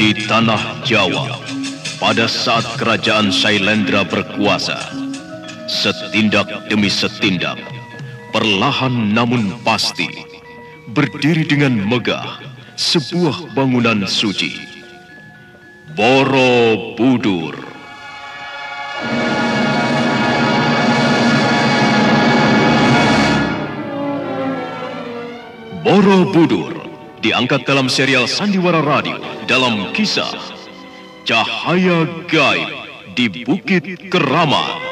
Di tanah Jawa, pada saat kerajaan Shailendra berkuasa, setindak demi setindak, perlahan namun pasti, berdiri dengan megah sebuah bangunan suci. Borobudur. Borobudur diangkat dalam serial Sandiwara Radio dalam kisah Cahaya Gaib di Bukit Keramat.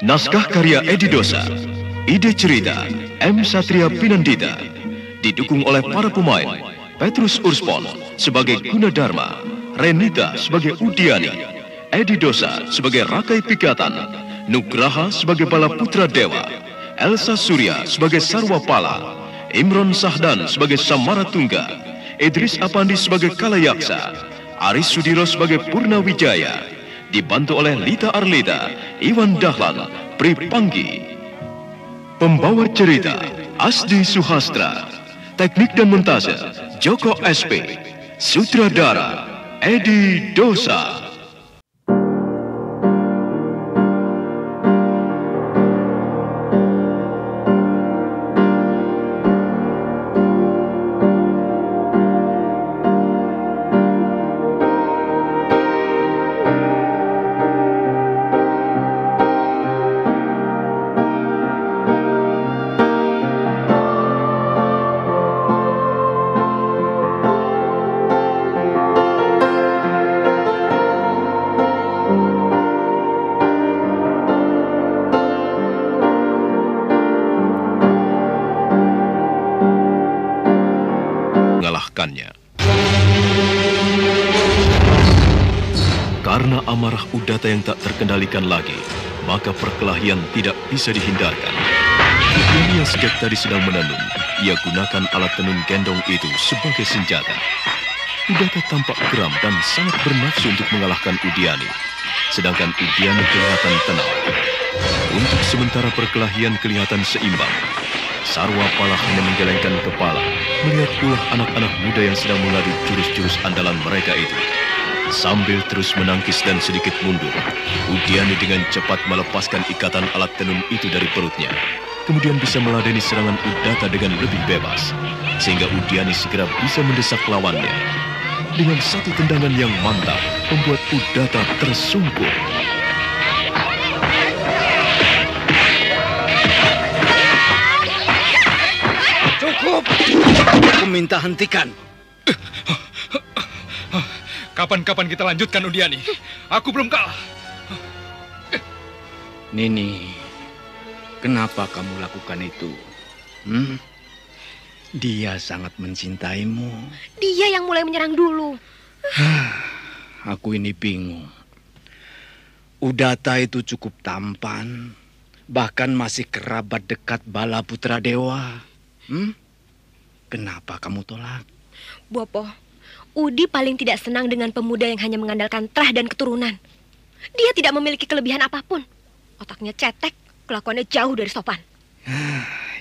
Naskah karya Edi Dosa, ide cerita M. Satria Pinandita, didukung oleh para pemain Petrus Urspon sebagai Gunadarma, Renita sebagai Udiani, Edi Dosa sebagai Rakai Pikatan, Nugraha sebagai Bala Putra Dewa, Elsa Surya sebagai Sarwapala, Imron Sahdan sebagai Samaratungga, Idris Apandi sebagai Kalayaksa, Aris Sudiro sebagai Purnawijaya, dibantu oleh Lita Arlita, Iwan Dahlan, Pri Panggi. Pembawa cerita Asdi Suhastra, teknik dan montase Joko SP, sutradara Edi Dosa. Karena amarah Udata yang tak terkendalikan lagi, maka perkelahian tidak bisa dihindarkan. Udiani yang sejak tadi sedang menenun, ia gunakan alat tenun gendong itu sebagai senjata. Udata tampak geram dan sangat bernafsu untuk mengalahkan Udiani, sedangkan Udiani kelihatan tenang. Untuk sementara perkelahian kelihatan seimbang. Sarwapala hanya menggelengkan kepala, melihat ulah anak-anak muda yang sedang mengadu jurus-jurus andalan mereka itu. Sambil terus menangkis dan sedikit mundur, Udiani dengan cepat melepaskan ikatan alat tenun itu dari perutnya. Kemudian bisa meladeni serangan Udata dengan lebih bebas, sehingga Udiani segera bisa mendesak lawannya. Dengan satu tendangan yang mantap, membuat Udata tersungkur. Cukup! Aku minta hentikan. Kapan-kapan kita lanjutkan, Udiani. Aku belum kalah. Nini, kenapa kamu lakukan itu? Dia sangat mencintaimu. Dia yang mulai menyerang dulu. Aku ini bingung. Udata itu cukup tampan, bahkan masih kerabat dekat Bala Putra Dewa. Kenapa kamu tolak? Bopo, Udi paling tidak senang dengan pemuda yang hanya mengandalkan terah dan keturunan. Dia tidak memiliki kelebihan apapun. Otaknya cetek, kelakuannya jauh dari sopan.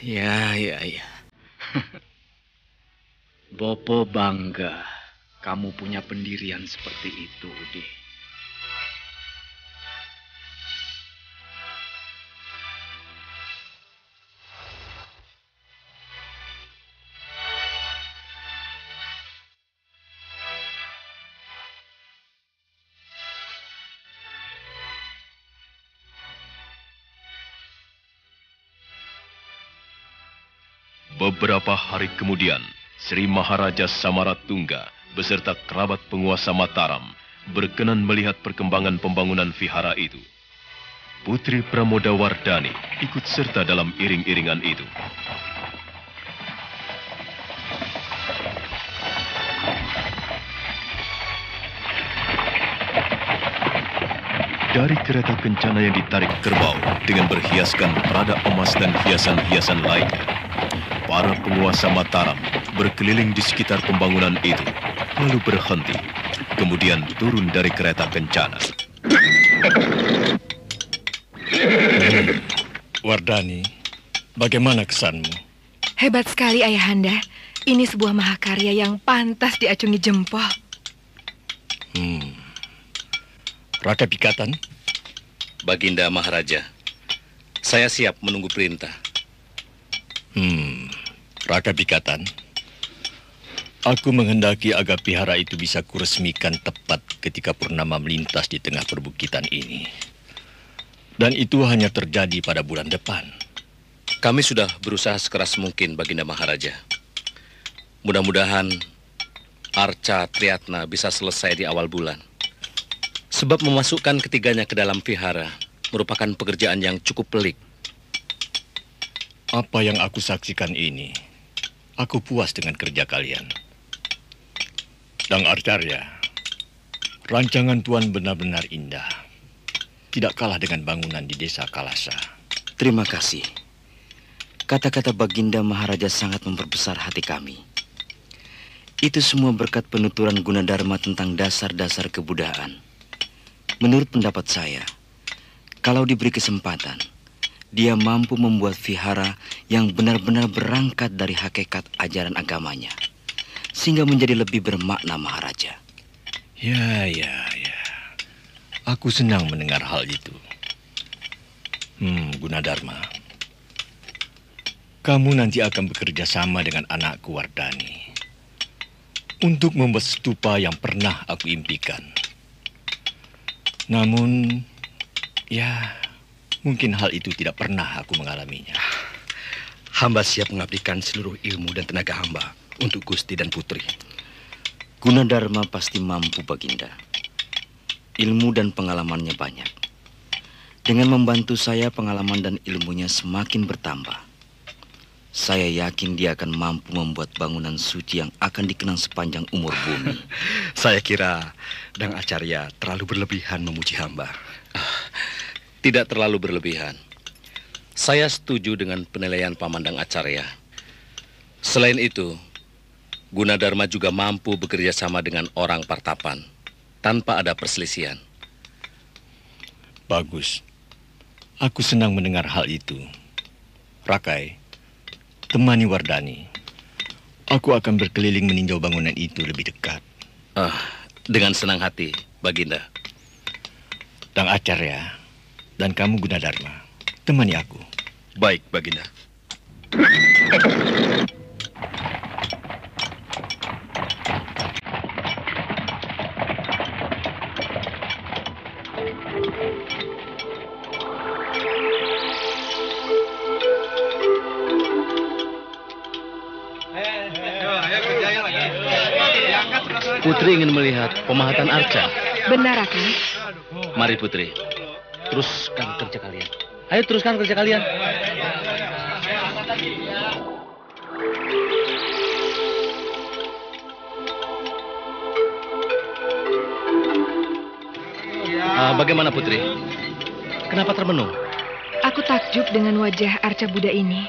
Ya. Bopo bangga kamu punya pendirian seperti itu, Udi. Beberapa hari kemudian, Sri Maharaja Samaratungga beserta kerabat penguasa Mataram berkenan melihat perkembangan pembangunan vihara itu. Putri Pramodawardhani ikut serta dalam iring-iringan itu. Dari kereta kencana yang ditarik kerbau dengan berhiaskan prada emas dan hiasan-hiasan lainnya, para penguasa Mataram berkeliling di sekitar pembangunan itu, lalu berhenti, kemudian turun dari kereta kencana. Wardhani, bagaimana kesanmu? Hebat sekali Ayahanda. Ini sebuah mahakarya yang pantas diacungi jempol. Raka Pikatan, Baginda Maharaja, saya siap menunggu perintah. Raka Pikatan, aku menghendaki agar vihara itu bisa kuresmikan tepat ketika purnama melintas di tengah perbukitan ini. Dan itu hanya terjadi pada bulan depan. Kami sudah berusaha sekeras mungkin, Baginda Maharaja. Mudah-mudahan Arca Triatna bisa selesai di awal bulan. Sebab memasukkan ketiganya ke dalam vihara merupakan pekerjaan yang cukup pelik. Apa yang aku saksikan ini, aku puas dengan kerja kalian. Dang Arcarya, rancangan Tuan benar-benar indah. Tidak kalah dengan bangunan di desa Kalasa. Terima kasih. Kata-kata Baginda Maharaja sangat memperbesar hati kami. Itu semua berkat penuturan Gunadarma tentang dasar-dasar kebudayaan. Menurut pendapat saya, kalau diberi kesempatan, dia mampu membuat vihara yang benar-benar berangkat dari hakikat ajaran agamanya, sehingga menjadi lebih bermakna, Maharaja. Ya. Aku senang mendengar hal itu. Gunadarma, kamu nanti akan bekerja sama dengan anakku Wardani untuk membuat stupa yang pernah aku impikan. Namun, mungkin hal itu tidak pernah aku mengalaminya. Hamba siap mengabdikan seluruh ilmu dan tenaga hamba untuk Gusti dan Putri. Gunadarma pasti mampu, Baginda. Ilmu dan pengalamannya banyak. Dengan membantu saya, pengalaman dan ilmunya semakin bertambah. Saya yakin dia akan mampu membuat bangunan suci yang akan dikenang sepanjang umur bumi. Saya kira Dang Acarya terlalu berlebihan memuji hamba. Tidak terlalu berlebihan. Saya setuju dengan penilaian Paman Dang Acarya. Selain itu, Gunadarma juga mampu bekerja sama dengan orang Partapan tanpa ada perselisihan. Bagus. Aku senang mendengar hal itu. Rakai, temani Wardani. Aku akan berkeliling meninjau bangunan itu lebih dekat. Dengan senang hati, Baginda. Dang Acarya dan kamu Gunadarma, temani aku. Baik, Baginda. Putri ingin melihat pemahatan arca. Benar, Raka. Mari Putri, teruskan kerja kalian. Ayo teruskan kerja kalian. Bagaimana Putri? Kenapa termenung? Aku takjub dengan wajah Arca Buddha ini.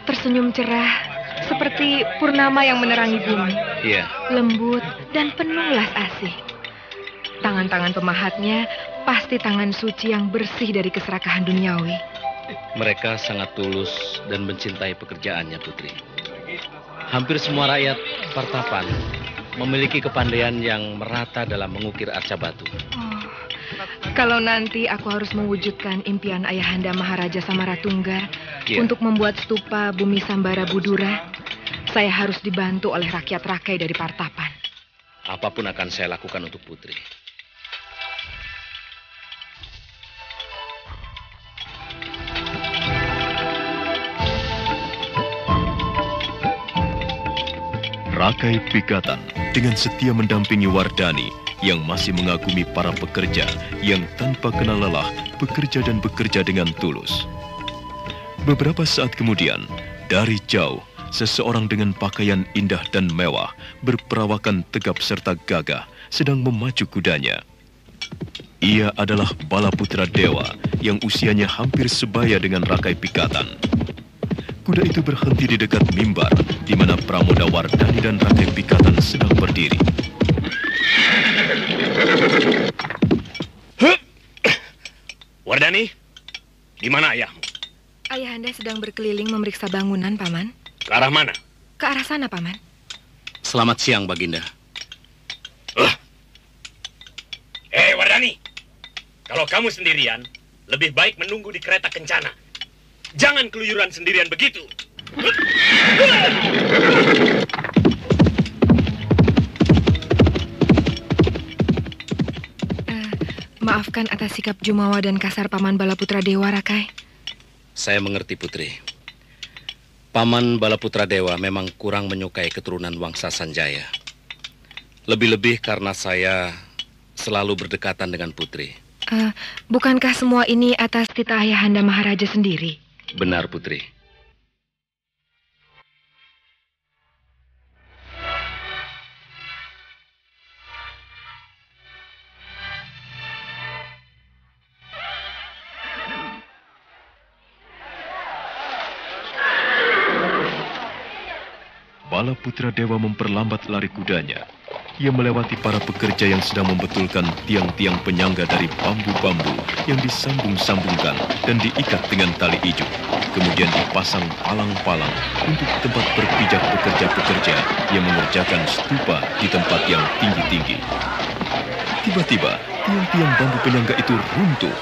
Tersenyum cerah, seperti purnama yang menerangi bumi. Iya. Lembut dan penuh las asih. Tangan-tangan pemahatnya pasti tangan suci yang bersih dari keserakahan duniawi. Mereka sangat tulus dan mencintai pekerjaannya, Putri. Hampir semua rakyat Partapan memiliki kepandaian yang merata dalam mengukir arca batu. Kalau nanti aku harus mewujudkan impian Ayahanda Maharaja Samaratungga untuk membuat stupa Bumi Sambara Budura, saya harus dibantu oleh rakyat Rakai dari Partapan. Apapun akan saya lakukan untuk Putri. Rakai Pikatan dengan setia mendampingi Wardani yang masih mengagumi para pekerja yang tanpa kenal lelah bekerja dan bekerja dengan tulus. Beberapa saat kemudian, dari jauh, seseorang dengan pakaian indah dan mewah, berperawakan tegap serta gagah, sedang memacu kudanya. Ia adalah Balaputra Dewa yang usianya hampir sebaya dengan Rakai Pikatan. Kuda itu berhenti di dekat mimbar, di mana Pramoda Wardani dan Rakai Pikatan sedang berdiri. Wardani, di mana ayahmu? Ayahanda sedang berkeliling memeriksa bangunan, Paman. Ke arah mana? Ke arah sana, Paman. Selamat siang, Baginda. Wardani, kalau kamu sendirian, lebih baik menunggu di kereta kencana. Jangan keluyuran sendirian begitu. Maafkan atas sikap jumawa dan kasar Paman Balaputra Dewa, Rakai. Saya mengerti, Putri. Paman Balaputra Dewa memang kurang menyukai keturunan Wangsa Sanjaya. Lebih-lebih karena saya selalu berdekatan dengan Putri. Bukankah semua ini atas titah Ayahanda Maharaja sendiri? Benar, Putri. Balaputra Dewa memperlambat lari kudanya. Ia melewati para pekerja yang sedang membetulkan tiang-tiang penyangga dari bambu-bambu yang disambung-sambungkan dan diikat dengan tali ijuk. Kemudian dipasang palang-palang untuk tempat berpijak pekerja-pekerja yang mengerjakan stupa di tempat yang tinggi-tinggi. Tiba-tiba, tiang-tiang bambu penyangga itu runtuh.